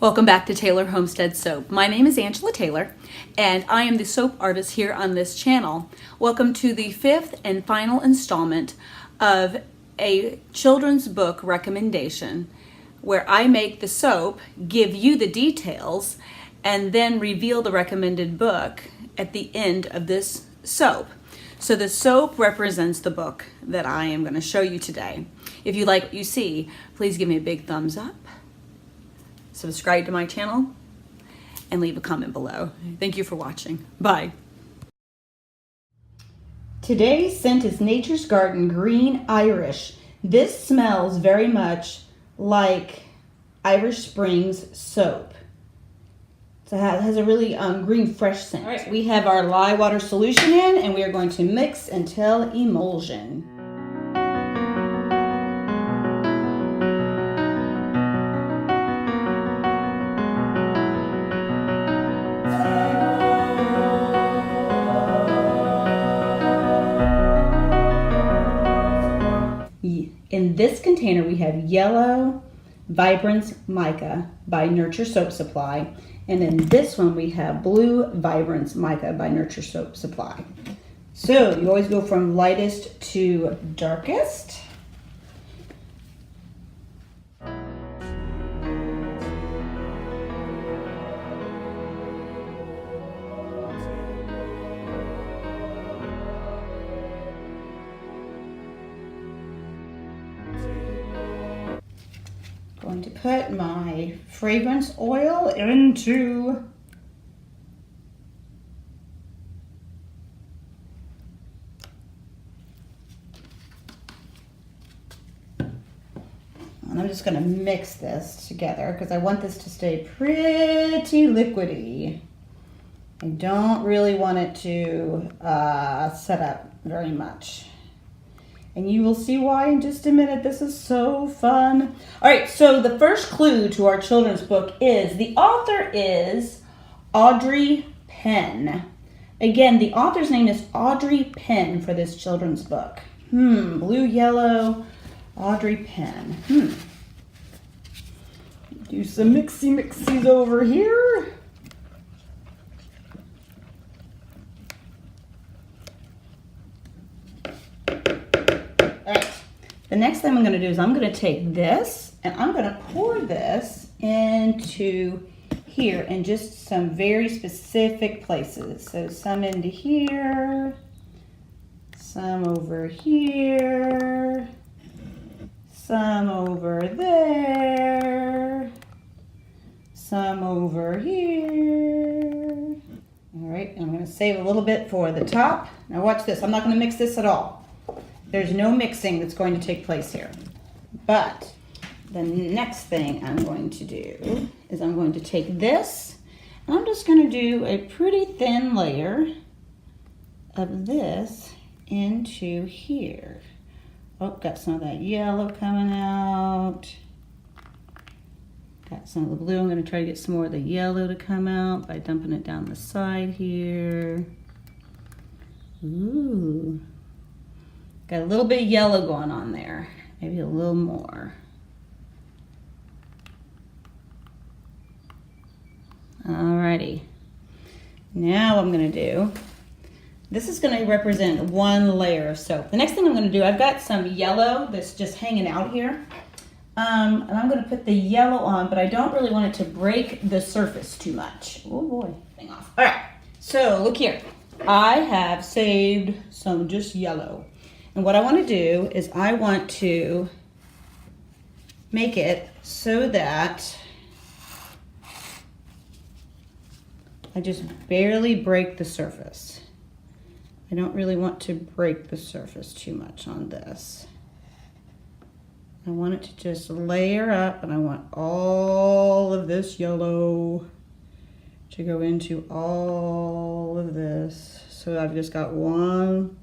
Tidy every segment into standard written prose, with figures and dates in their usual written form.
Welcome back to Taylor Homestead Soap. My name is Angela Taylor, and I am the soap artist here on this channel. Welcome to the fifth and final installment of a children's book recommendation where I make the soap, give you the details, and then reveal the recommended book at the end of this soap. So the soap represents the book that I am going to show you today. If you like what you see, please give me a big thumbs up. Subscribe to my channel and leave a comment below. Thank you for watching. Bye. Today's scent is Nature's Garden Green Irish. This smells very much like Irish Springs soap. So it has a really green fresh scent. All right, we have our lye water solution in, and we are going to mix until emulsion. In this container, we have Yellow Vibrance Mica by Nurture Soap Supply. And in this one, we have Blue Vibrance Mica by Nurture Soap Supply. So you always go from lightest to darkest. Going to put my fragrance oil into and I'm just going to mix this together because I want this to stay pretty liquidy. I don't really want it to set up very much. And you will see why in just a minute. This is so fun. All right, so the first clue to our children's book is the author is Audrey Penn. Again, the author's name is Audrey Penn for this children's book. Blue, yellow, Audrey Penn. Do some mixy-mixies over here. The next thing I'm going to do is I'm going to take this and I'm going to pour this into here in just some very specific places. So some into here, some over here, some over there, some over here. All right, and I'm going to save a little bit for the top. Now watch this. I'm not going to mix this at all. There's no mixing that's going to take place here. But the next thing I'm going to do is I'm going to take this and I'm just going to do a pretty thin layer of this into here. Oh, got some of that yellow coming out. Got some of the blue. I'm going to try to get some more of the yellow to come out by dumping it down the side here. Ooh. Got a little bit of yellow going on there, maybe a little more. Alrighty, now what I'm gonna do, this is gonna represent one layer of soap. The next thing I'm gonna do, I've got some yellow that's just hanging out here. And I'm gonna put the yellow on, but I don't really want it to break the surface too much. Oh boy, thing off. All right, so look here. I have saved some just yellow. And what I want to do is I want to make it so that I just barely break the surface. I don't really want to break the surface too much on this. I want it to just layer up, and I want all of this yellow to go into all of this. So I've just got one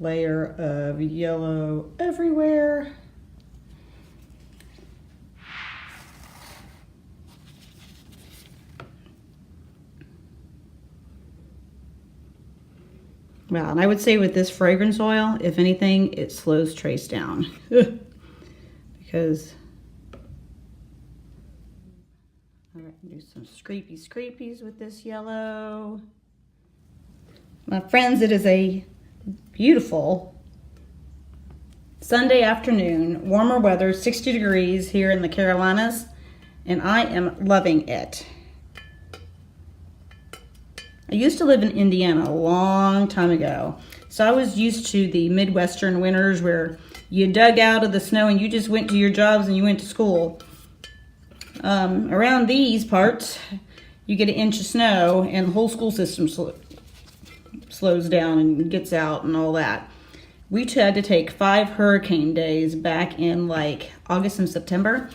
layer of yellow everywhere. Well, and I would say with this fragrance oil, if anything, it slows trace down because All right, do some scrapies with this yellow. My friends, it is a beautiful Sunday afternoon, warmer weather, 60 degrees here in the Carolinas, and I am loving it. I used to live in Indiana a long time ago, so I was used to the Midwestern winters where you dug out of the snow and you just went to your jobs and you went to school. Around these parts, you get an inch of snow and the whole school system slows down and gets out and all that. We had to take 5 hurricane days back in like August and September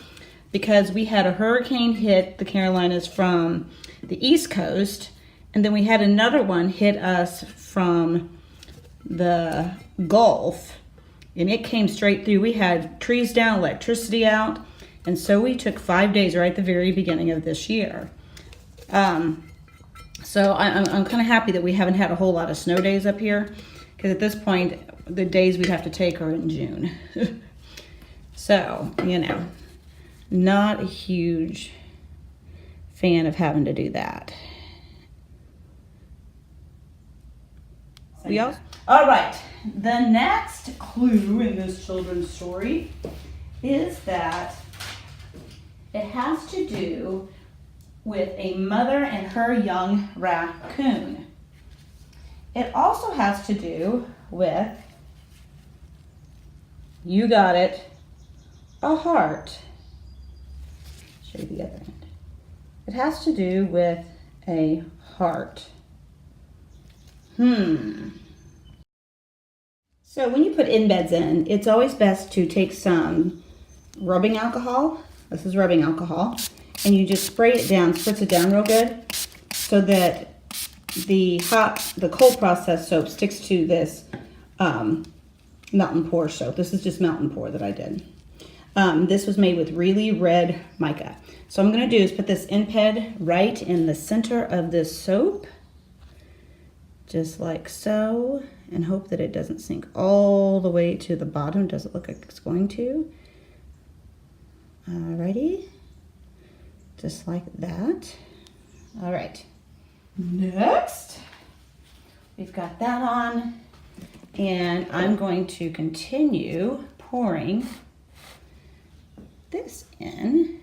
because we had a hurricane hit the Carolinas from the East Coast, and then we had another one hit us from the Gulf, and it came straight through. We had trees down, electricity out, and so we took 5 days right at the very beginning of this year. So I'm kind of happy that we haven't had a whole lot of snow days up here, because at this point, the days we'd have to take are in June. So, you know, not a huge fan of having to do that. All right, the next clue in this children's story is that it has to do with a mother and her young raccoon. It also has to do with, you got it, a heart. Show you the other end. It has to do with a heart. So when you put embeds in, it's always best to take some rubbing alcohol. This is rubbing alcohol. And you just spray it down, spritz it down real good so that the cold process soap sticks to this Mountain Pour soap. This is just Mountain Pour that I did. This was made with really red mica. So what I'm going to do is put this Embed right in the center of this soap, just like so, and hope that it doesn't sink all the way to the bottom. It doesn't look like it's going to. Alrighty, just like that. All right, next, we've got that on, and I'm going to continue pouring this in.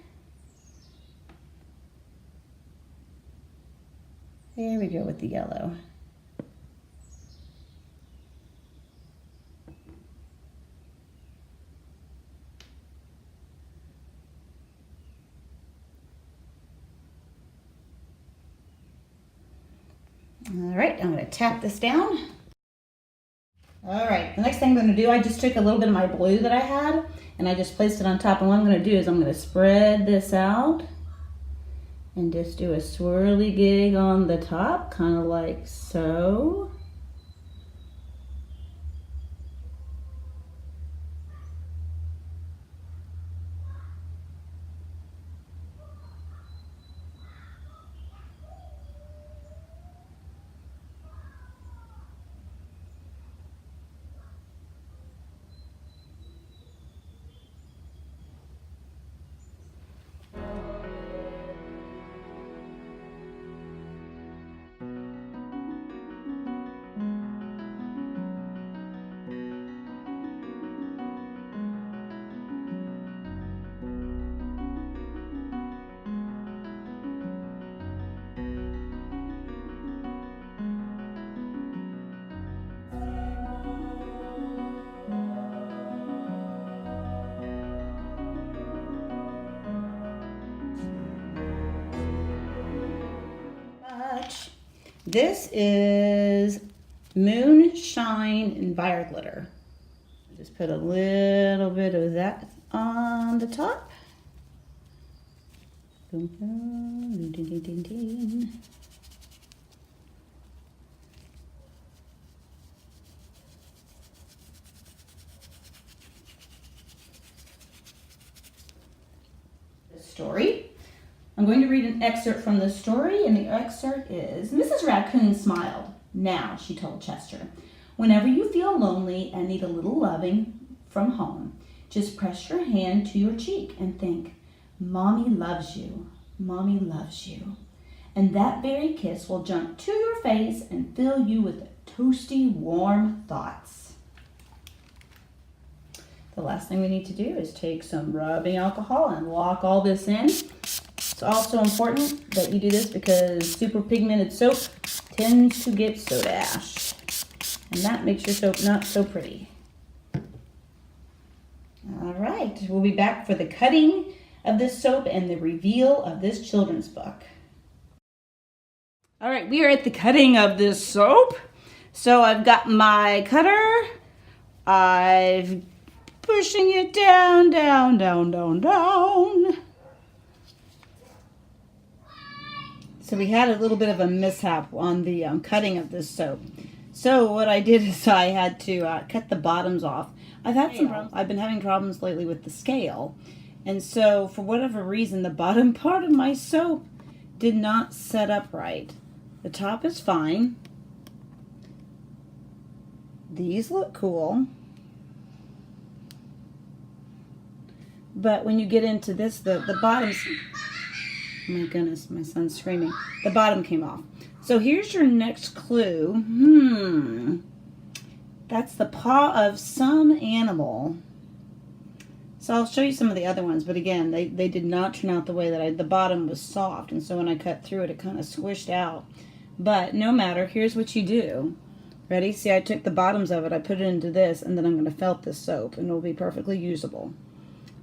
There we go with the yellow. All right, I'm going to tap this down. All right, the next thing I'm going to do, I just took a little bit of my blue that I had and I just placed it on top. And what I'm going to do is I'm going to spread this out and just do a swirly gig on the top, kind of like so. This is Moonshine and Fire Glitter. Just put a little bit of that on the top. Boom, boom, ding, ding, ding, ding. The story. I'm going to read an excerpt from the story, and the excerpt is, Mrs. Raccoon smiled. Now, she told Chester, whenever you feel lonely and need a little loving from home, just press your hand to your cheek and think, Mommy loves you. Mommy loves you. And that very kiss will jump to your face and fill you with toasty, warm thoughts. The last thing we need to do is take some rubbing alcohol and lock all this in. It's also important that you do this because super pigmented soap tends to get soda ash. And that makes your soap not so pretty. All right, we'll be back for the cutting of this soap and the reveal of this children's book. All right, we are at the cutting of this soap. So I've got my cutter. I'm pushing it down, down, down, down, down. So we had a little bit of a mishap on the cutting of this soap. So what I did is I had to cut the bottoms off. I've been having problems lately with the scale. And so for whatever reason, the bottom part of my soap did not set up right. The top is fine. These look cool. But when you get into this, the bottoms, oh my goodness, my son's screaming. The bottom came off. So here's your next clue. That's the paw of some animal. So I'll show you some of the other ones, but again, they did not turn out the way that the bottom was soft, and so when I cut through it, it kind of squished out. But no matter, here's what you do. Ready? See, I took the bottoms of it, I put it into this, and then I'm going to felt this soap, and it'll be perfectly usable.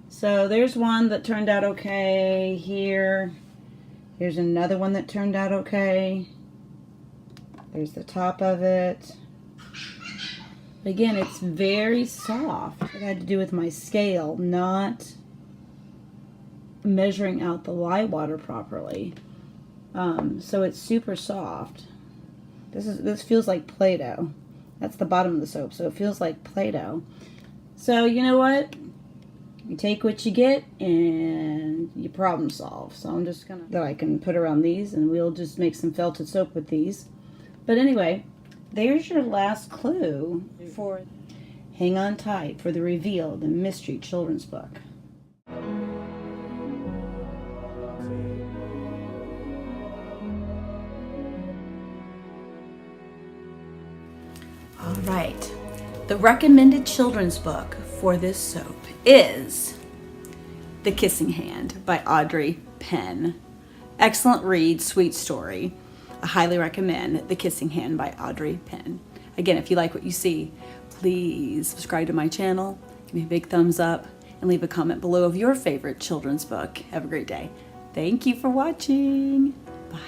So there's one that turned out okay here. Here's another one that turned out okay. There's the top of it. But again, it's very soft. It had to do with my scale, not measuring out the lye water properly. So it's super soft. This feels like Play-Doh. That's the bottom of the soap, so it feels like Play-Doh. So you know what? You take what you get and you problem solve. So I'm just gonna, that I can put around these, and we'll just make some felted soap with these. But anyway, there's your last clue for Hang On Tight for the reveal, the mystery children's book. All right, the recommended children's book for this soap is The Kissing Hand by Audrey Penn. Excellent read, sweet story. I highly recommend The Kissing Hand by Audrey Penn. Again, if you like what you see, please subscribe to my channel, give me a big thumbs up, and leave a comment below of your favorite children's book. Have a great day. Thank you for watching. Bye.